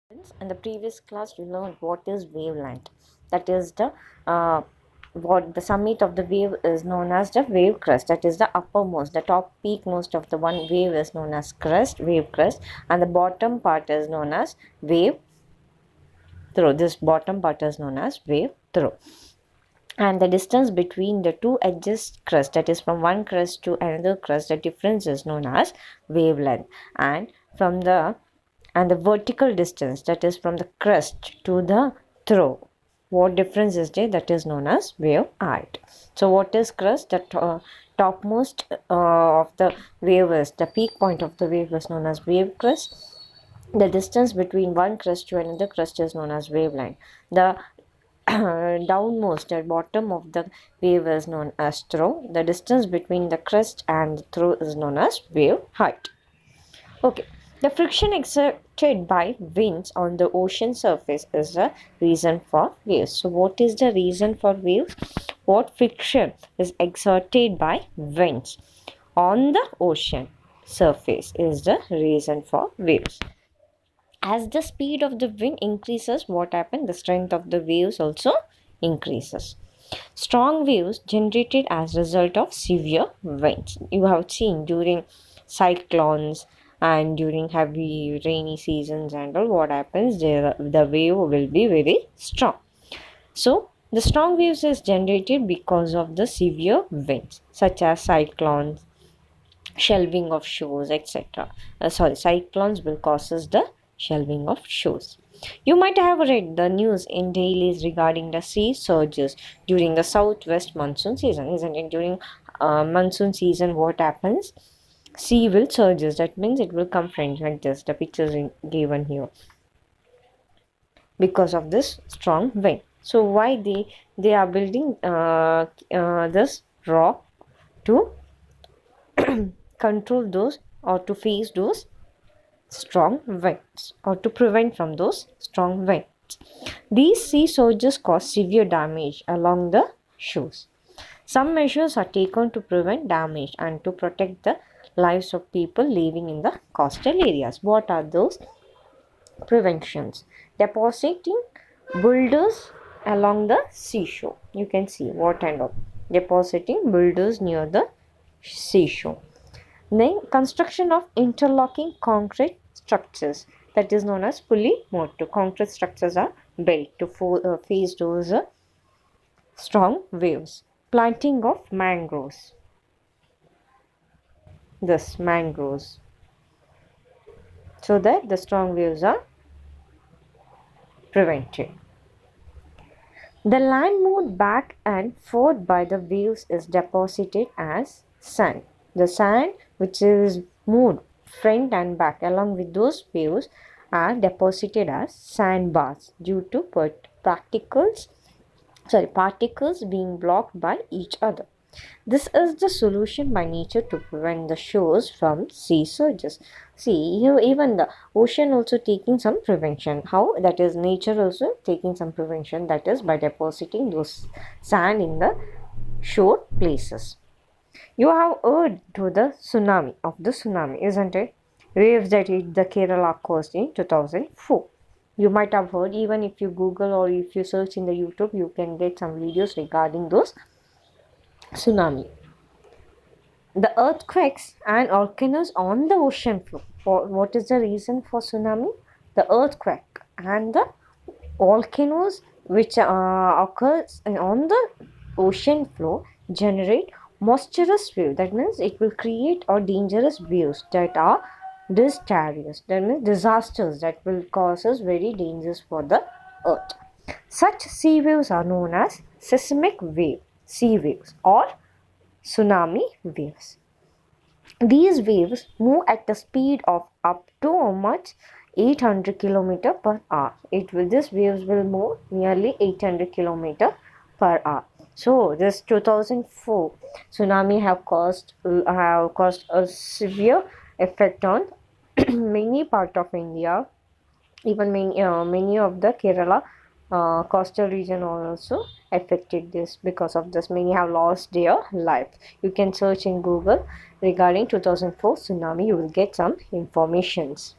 In the previous class, we learned what is wavelength. That is the what the summit of the wave is known as the wave crest. That is the uppermost, the top peak most of the one wave is known as crest, wave crest, and the bottom part is known as wave throw. This bottom part is known as wave throw. And the distance between the two edges crest, that is from one crest to another crest, the difference is known as wavelength. And the vertical distance, that is from the crest to the throw, what difference is there, that is known as wave height. So what is crest? The topmost of the wave is the peak point of the wave is known as wave crest. The distance between one crest to another crest is known as wavelength. The downmost at bottom of the wave is known as throw. The distance between the crest and the throw is known as wave height. Okay, the friction exerted by winds on the ocean surface is the reason for waves. So what is the reason for waves? What friction is exerted by winds on the ocean surface is the reason for waves. As the speed of the wind increases, what happens? The strength of the waves also increases. Strong waves generated as a result of severe winds. You have seen during cyclones and during heavy rainy seasons and all, what happens? The wave will be very strong. So the strong waves is generated because of the severe winds, such as cyclones, shelving of shores, etc. Cyclones will causes the shelving of shores. You might have read the news in dailies regarding the sea surges during the southwest monsoon season, isn't it? During monsoon season, what happens? Sea will surges. That means it will come front like this. The pictures given here because of this strong wind. So why they are building this rock to control those or to face those strong winds or to prevent from those strong winds. These sea surges cause severe damage along the shores. Some measures are taken to prevent damage and to protect the lives of people living in the coastal areas. What are those preventions? Depositing boulders along the seashore. You can see what kind of depositing boulders near the seashore. Then construction of interlocking concrete structures, that is known as pulley mortar. Concrete structures are built to face those strong waves. Planting of mangroves. This mangroves, so that the strong waves are prevented. The land moved back and forth by the waves is deposited as sand. The sand which is moved front and back along with those waves are deposited as sandbars due to particles being blocked by each other. This is the solution by nature to prevent the shores from sea surges. See, here even the ocean also taking some prevention. How? That is nature also taking some prevention, that is by depositing those sand in the shore places. You have heard to the tsunami, isn't it? Waves that hit the Kerala coast in 2004. You might have heard, even if you Google or if you search in the YouTube, you can get some videos regarding those tsunami. The earthquakes and volcanoes on the ocean floor. What is the reason for tsunami? The earthquake and the volcanoes which occurs on the ocean floor generate monstrous waves. That means it will create dangerous waves that are disastrous. That means disasters that will cause us very dangerous for the earth. Such sea waves are known as seismic sea waves or tsunami waves. These waves move at the speed of up to how much? 800 km per hour. These waves will move nearly 800 km per hour. So this 2004 tsunami have caused a severe effect on many part of India. Even many of the Kerala coastal region also affected this. Because of this, many have lost their life. You can search in Google regarding 2004 tsunami. You will get some informations.